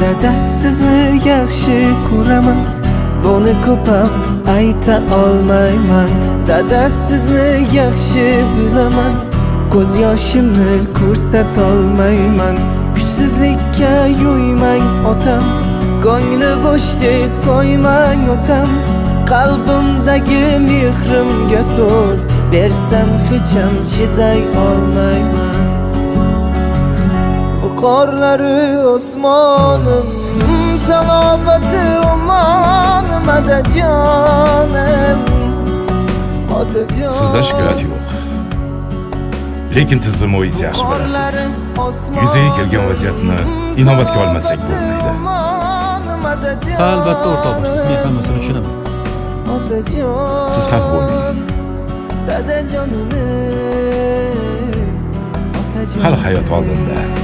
Dada sizni yaxshi ko'raman, buni ko'p ham ayta olmayman. Dada sizni yaxshi bilaman, ko'z yoshimni ko'rsatolmayman. Kuchsizlikka yo'ymang otam, ko'ngli bo'sh deb qo'ymang otam. Qalbimdagi mehrimga so'z bersam hech ham chiday olmayman. Qorlari osmonim, salobati omonim, otajonim, otajonim. Sizda shikoyat yo'q. Lekin tizimoyingiz yaxshi bilasiz. Yuzaga kelgan vaziyatni inobatga olmasak bo'lmaydi. Albatta o'rtoq boshliq, men hammasini tushunaman. Siz xafa bo'lmang. Dadajonini, Hali hayot oldinda.